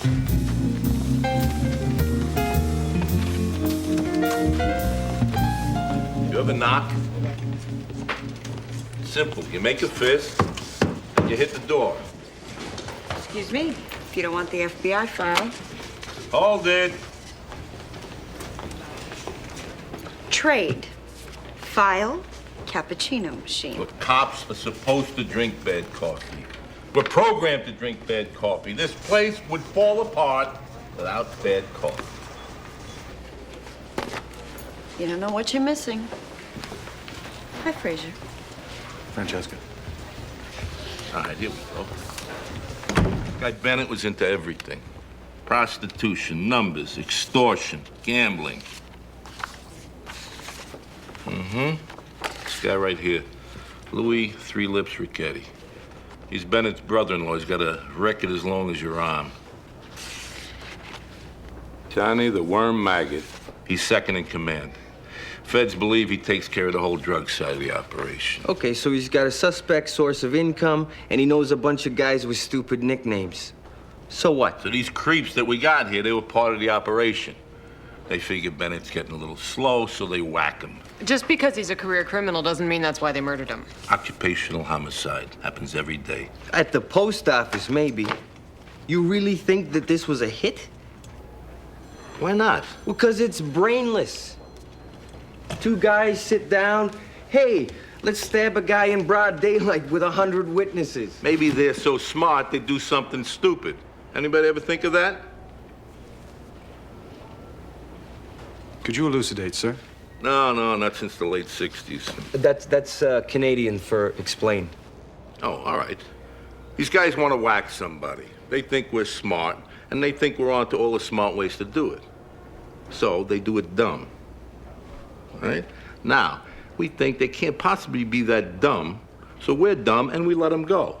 You ever knock? Simple. You make a fist, and you hit the door. Excuse me, if you don't want the FBI file. Hold it. Trade. File, cappuccino machine. Look, cops are supposed to drink bad coffee. We're programmed to drink bad coffee. This place would fall apart without bad coffee. You don't know what you're missing. Hi, Fraser. Francesca. All right, here we go. Guy Bennett was into everything. Prostitution, numbers, extortion, gambling. This guy right here, Louis Three Lips Ricchetti. He's Bennett's brother-in-law. He's got a record as long as your arm. Johnny the Worm Maggot. He's second in command. Feds believe he takes care of the whole drug side of the operation. Okay, so he's got a suspect source of income, and he knows a bunch of guys with stupid nicknames. So what? So these creeps that we got here, they were part of the operation. They figure Bennett's getting a little slow, so they whack him. Just because he's a career criminal doesn't mean that's why they murdered him. Occupational homicide. Happens every day. At the post office, maybe. You really think that this was a hit? Why not? Because it's brainless. Two guys sit down. Hey, let's stab a guy in broad daylight with 100 witnesses. Maybe they're so smart they do something stupid. Anybody ever think of that? Could you elucidate, sir? No, not since the late 60s. That's Canadian for explain. Oh, all right. These guys want to whack somebody. They think we're smart, and they think we're onto all the smart ways to do it. So they do it dumb. Right? Now, we think they can't possibly be that dumb, so we're dumb and we let them go.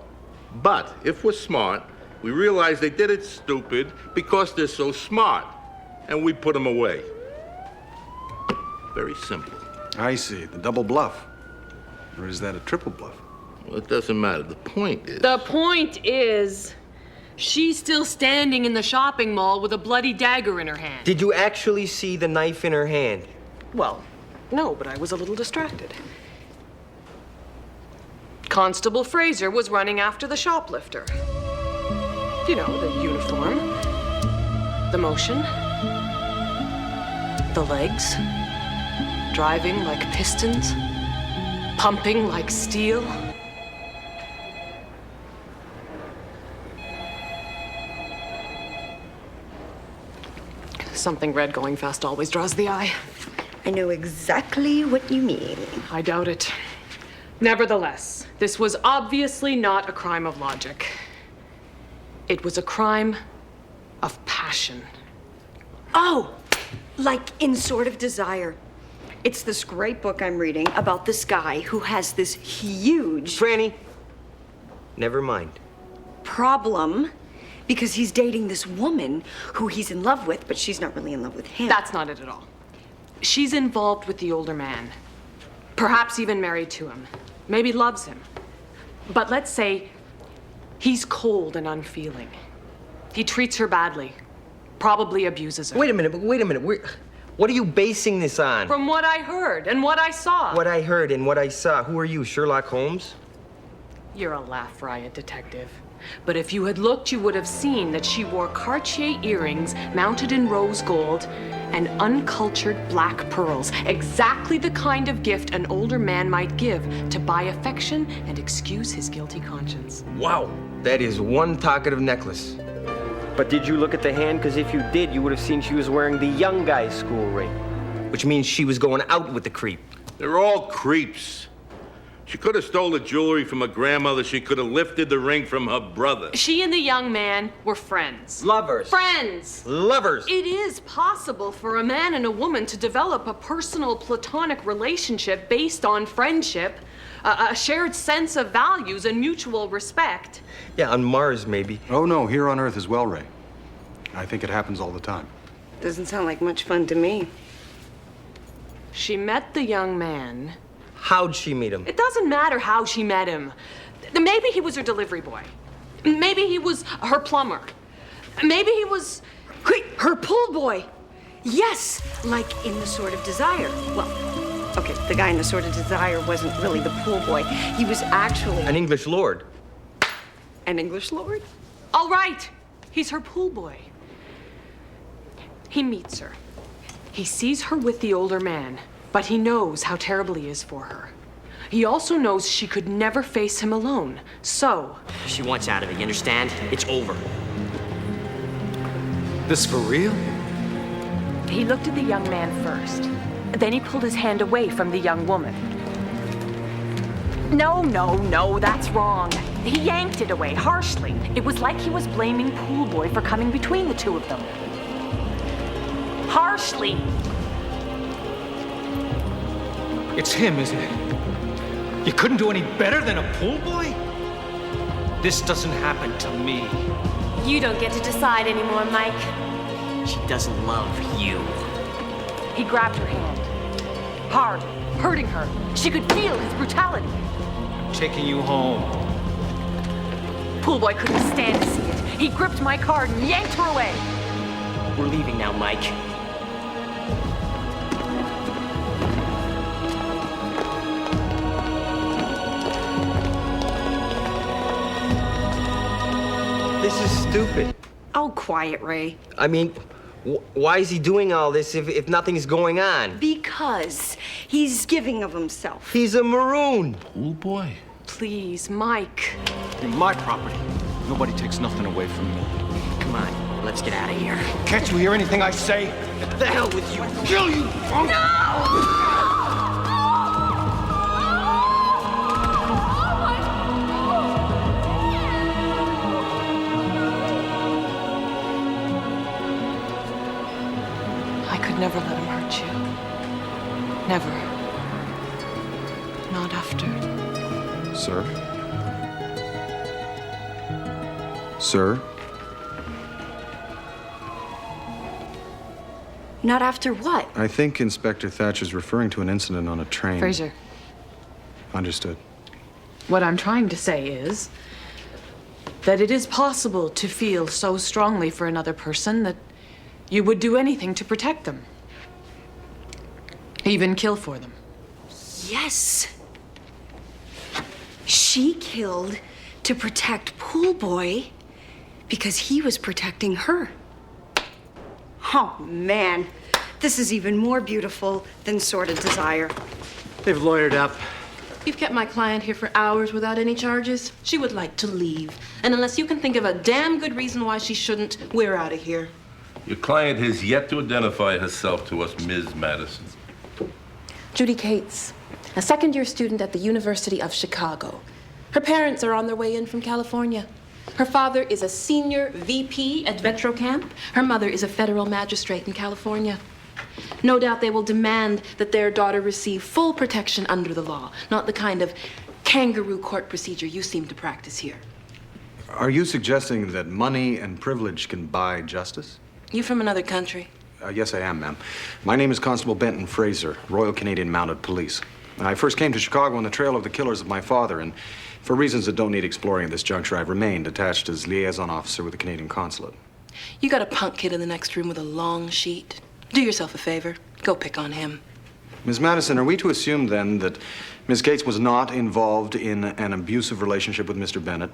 But if we're smart, we realize they did it stupid because they're so smart, and we put them away. Very simple. I see. The double bluff. Or is that a triple bluff? Well, it doesn't matter. The point is... The point is, she's still standing in the shopping mall with a bloody dagger in her hand. Did you actually see the knife in her hand? Well, no, but I was a little distracted. Constable Fraser was running after the shoplifter. You know, the uniform, the motion, the legs, driving like pistons, pumping like steel. Something red going fast always draws the eye. I know exactly what you mean. I doubt it. Nevertheless, this was obviously not a crime of logic. It was a crime of passion. Oh, like in Sort of Desire. It's this great book I'm reading about this guy who has this huge Franny, never mind. problem because he's dating this woman who he's in love with, but she's not really in love with him. That's not it at all. She's involved with the older man. Perhaps even married to him. Maybe loves him. But let's say he's cold and unfeeling. He treats her badly. Probably abuses her. Wait a minute. What are you basing this on? From what I heard and what I saw. What I heard and what I saw. Who are you, Sherlock Holmes? You're a laugh riot detective. But if you had looked, you would have seen that she wore Cartier earrings mounted in rose gold and uncultured black pearls. Exactly the kind of gift an older man might give to buy affection and excuse his guilty conscience. Wow. That is one talkative necklace. But did you look at the hand? Because if you did, you would have seen she was wearing the young guy's school ring. Which means she was going out with the creep. They're all creeps. She could have stole the jewelry from her grandmother. She could have lifted the ring from her brother. She and the young man were friends. Lovers. Friends! Lovers. It is possible for a man and a woman to develop a personal platonic relationship based on friendship, a shared sense of values and mutual respect. Yeah, on Mars, maybe. Oh, no, here on Earth as well, Ray. I think it happens all the time. Doesn't sound like much fun to me. She met the young man. How'd she meet him? It doesn't matter how she met him. Maybe he was her delivery boy. Maybe he was her plumber. Maybe he was... Wait, her pool boy. Yes, like in The Sword of Desire. Well, okay, the guy in The Sword of Desire wasn't really the pool boy. He was actually An English lord. an English lord. All right, he's her pool boy. He meets her. He sees her with the older man, but he knows how terrible he is for her. He also knows she could never face him alone, so... She wants out of it, you understand? It's over. This for real? He looked at the young man first. Then he pulled his hand away from the young woman. No, that's wrong. He yanked it away harshly. It was like he was blaming Pool Boy for coming between the two of them. Harshly. It's him, isn't it? You couldn't do any better than a pool boy? This doesn't happen to me. You don't get to decide anymore, Mike. She doesn't love you. He grabbed her hand. Hard, hurting her. She could feel his brutality. I'm taking you home. Pool Boy couldn't stand to see it. He gripped my card and yanked her away. We're leaving now, Mike. This is stupid. Oh, quiet, Ray. I mean, why is he doing all this if nothing's going on? Because he's giving of himself. He's a maroon. Pool boy? Please, Mike. My property. Nobody takes nothing away from me. Come on, let's get out of here. Can't you hear anything I say? The hell with you. Kill you, punk! I could never let him hurt you. Never. Not after. Sir? Sir? Not after what? I think Inspector Thatcher's referring to an incident on a train. Fraser, Understood. what I'm trying to say is that it is possible to feel so strongly for another person that you would do anything to protect them. Even kill for them. Yes. She killed to protect Pool Boy because he was protecting her. Oh, man. This is even more beautiful than Sword of Desire. They've lawyered up. You've kept my client here for hours without any charges. She would like to leave. And unless you can think of a damn good reason why she shouldn't, we're out of here. Your client has yet to identify herself to us, Ms. Madison. Judy Cates, a second-year student at the University of Chicago. Her parents are on their way in from California. Her father is a senior VP at Vetro Camp. Her mother is a federal magistrate in California. No doubt they will demand that their daughter receive full protection under the law, not the kind of kangaroo court procedure you seem to practice here. Are you suggesting that money and privilege can buy justice? You from another country? Yes, I am, ma'am. My name is Constable Benton Fraser, Royal Canadian Mounted Police. I first came to Chicago on the trail of the killers of my father, and for reasons that don't need exploring at this juncture, I've remained attached as liaison officer with the Canadian Consulate. You got a punk kid in the next room with a long sheet. Do yourself a favor. Go pick on him. Ms. Madison, are we to assume then that Ms. Cates was not involved in an abusive relationship with Mr. Bennett?